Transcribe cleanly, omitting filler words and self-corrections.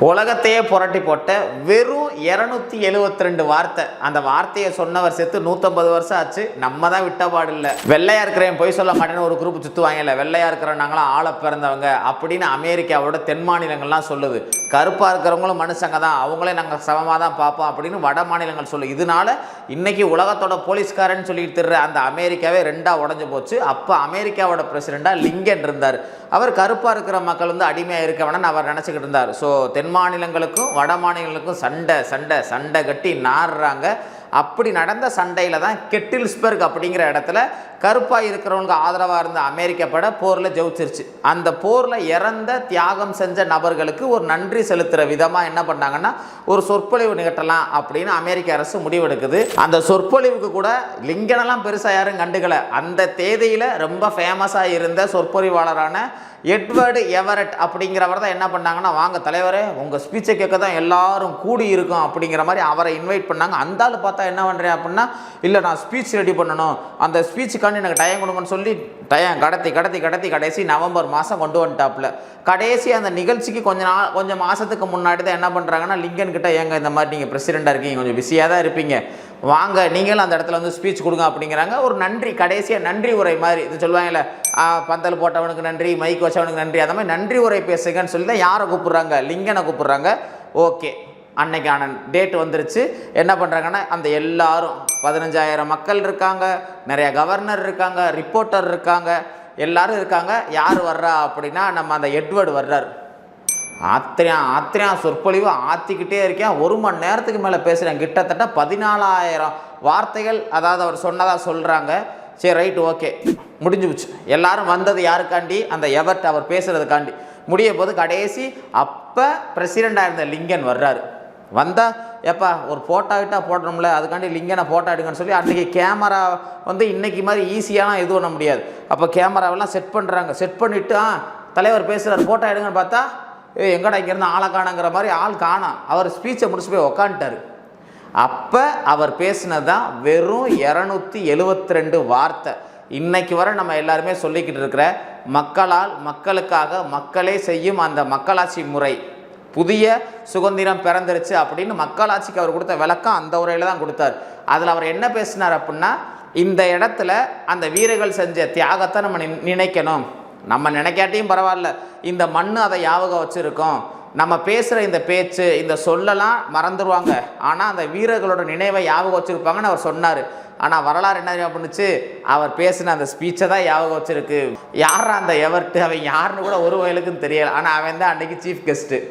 உலகத்தையே புரட்டி போட்ட வெறும் 272 வார்த்தை. அந்த வார்த்தையை சொன்னவர் செத்து 150 வருஷம் ஆச்சு. நம்ம தான் விட்டபாடு இல்லை. வெள்ளையா இருக்கிறேன் பொய் சொல்ல மாட்டேன்னு ஒரு குரூப் சுற்றுவாங்கல்ல, வெள்ளையா இருக்கிற நாங்களாம் ஆள பிறந்தவங்க அப்படின்னு அமெரிக்காவோட தென் மாநிலங்கள்லாம் சொல்லுது. கருப்பாக இருக்கிறவங்களும் மனுஷங்க தான், அவங்களே நாங்கள் சமமாக தான் பார்ப்போம் அப்படின்னு வட மாநிலங்கள் சொல்லுது. இதனால இன்னைக்கு உலகத்தோட போலீஸ்காரன்னு சொல்லிட்டு திரு அந்த அமெரிக்காவே ரெண்டாக உடஞ்சு போச்சு. அப்போ அமெரிக்காவோட பிரசிடெண்டாக லிங்கன் இருந்தார். அவர் கருப்பாக இருக்கிற மக்கள் வந்து அடிமையாக இருக்க வேணான்னு அவர் நினச்சிக்கிட்டு இருந்தார். ஸோ தென் மாநிலங்களுக்கும் வட மாநிலங்களுக்கும் சண்டை கட்டி நாடுறாங்க. அப்படி நடந்த சண்டையில் தான் கெட்டில்ஸ்பர்க் அப்படிங்கிற இடத்துல கருப்பாக இருக்கிறவங்களுக்கு ஆதரவாக இருந்த அமெரிக்க படை போரில் ஜெயிச்சிருச்சு. அந்த போரில் இறந்த தியாகம் செஞ்ச நபர்களுக்கு ஒரு நன்றி செலுத்துகிற விதமாக என்ன பண்ணாங்கன்னா ஒரு சொற்பொழிவு நிகழ்த்தலாம் அப்படின்னு அமெரிக்க அரசு முடிவெடுக்குது. அந்த சொற்பொழிவுக்கு கூட லிங்கனெல்லாம் பெருசாக யாரும் கண்டுக்கலை. அந்த தேதியில் ரொம்ப ஃபேமஸாக இருந்த சொற்பொழிவாளரான எட்வர்டு எவரட் அப்படிங்கிறவர் தான் என்ன பண்ணாங்கன்னா, வாங்க தலைவரே உங்கள் ஸ்பீச்சை கேட்க தான் எல்லாரும் கூடி இருக்கும் அப்படிங்கிற மாதிரி அவரை இன்வைட் பண்ணாங்க. அந்த ஆள் பார்த்தா என்ன பண்ணுறேன் அப்படின்னா, இல்லை நான் ஸ்பீச் ரெடி பண்ணணும், அந்த ஸ்பீச்சுக்காண்டி எனக்கு டைம் கொடுங்கன்னு சொல்லி டைம் கடத்தி கடைசி நவம்பர் மாதம் கொண்டு வந்துட்டாப்புல. கடைசி அந்த நிகழ்ச்சிக்கு கொஞ்சம் மாதத்துக்கு முன்னாடி தான் என்ன பண்ணுறாங்கன்னா, லிங்கன் கிட்ட ஏங்க இந்த மாதிரி நீங்கள் பிரசிடெண்டாக இருக்கீங்க, கொஞ்சம் பிஸியாக தான் இருப்பீங்க, வாங்க நீங்களும் அந்த இடத்துல வந்து ஸ்பீச் கொடுங்க அப்படிங்கிறாங்க. ஒரு நன்றி, கடைசியாக நன்றி உரை மாதிரி இது சொல்லுவாங்கல்ல, பந்தல் போட்டவனுக்கு நன்றி, மைக் வச்சவனுக்கு நன்றி, அந்த மாதிரி நன்றி உரை பேசுங்கன்னு சொல்லி தான் யாரை கூப்பிட்றாங்க, லிங்கனை கூப்பிட்றாங்க. ஓகே, அன்னைக்கான டேட் வந்துருச்சு. என்ன பண்ணுறாங்கன்னா, அந்த எல்லாரும் 15,000 மக்கள் இருக்காங்க, நிறைய கவர்னர் இருக்காங்க, ரிப்போர்ட்டர் இருக்காங்க, எல்லாரும் இருக்காங்க. யார் வர்றா அப்படின்னா நம்ம அந்த எட்வர்டு வர்றார். ஆத்திரியா சொற்பொழிவு ஆற்றிக்கிட்டே இருக்கேன். 1 மணி நேரத்துக்கு மேலே பேசுகிறேன். கிட்டத்தட்ட 14,000 வார்த்தைகள் அதாவது அவர் சொன்னதாக சொல்கிறாங்க. சரி ரைட் ஓகே முடிஞ்சு போச்சு. எல்லாரும் வந்தது யாருக்காண்டி, அந்த எவர்ட் அவர் பேசுகிறதுக்காண்டி. முடிய போது கடைசி அப்போ பிரசிடெண்டாக இருந்த லிங்கன் வர்றாரு. வந்தால் எப்பா ஒரு ஃபோட்டோ கிட்டா போடணும்ல, அதுக்காண்டி லிங்கனை ஃபோட்டோ எடுங்கன்னு சொல்லி அன்றைக்கி கேமரா வந்து இன்றைக்கி மாதிரி ஈஸியாலாம் இது பண்ண முடியாது. அப்போ கேமராவெல்லாம் செட் பண்ணுறாங்க. செட் பண்ணிவிட்டு தலைவர் பேசுகிறார் ஃபோட்டோ எடுங்கன்னு பார்த்தா எங்கடா இங்கேருந்து ஆளை காணுங்கிற மாதிரி ஆள் காணோம். அவர் ஸ்பீச்சை முடிச்சு போய் உக்காந்துட்டார். அப்போ அவர் பேசினது தான் வெறும் 272 வார்த்தை. இன்னைக்கு வரை நம்ம எல்லாருமே சொல்லிக்கிட்டு இருக்கிற மக்களால் மக்களுக்காக மக்களே செய்யும் அந்த மக்களாட்சி முறை, புதிய சுதந்திரம் பிறந்துருச்சு அப்படின்னு மக்களாட்சிக்கு அவர் கொடுத்த விளக்கம் அந்த உரையில் தான் கொடுத்தார். அதில் அவர் என்ன பேசினார் அப்படின்னா, இந்த இடத்துல அந்த வீரர்கள் செஞ்ச தியாகத்தை நம்ம நினைக்கணும். நம்ம நினைக்காட்டியும் பரவாயில்ல, இந்த மண் அதை ஞாபகம் வச்சுருக்கோம். நம்ம பேசுகிற இந்த பேச்சு இந்த சொல்லலாம் மறந்துடுவாங்க, ஆனால் அந்த வீரர்களோட நினைவை ஞாபகம் வச்சுருப்பாங்கன்னு அவர் சொன்னார். ஆனால் வரலாறு என்ன பண்ணுச்சு, அவர் பேசின அந்த ஸ்பீச்சை தான் ஞாபகம் வச்சுருக்கு. யாரா அந்த எவர்ட்டு, அவன் யாருன்னு கூட ஒரு வயலுக்கும் தெரியலை. ஆனால் அவன் தான் அன்றைக்கி சீஃப் கெஸ்ட்டு.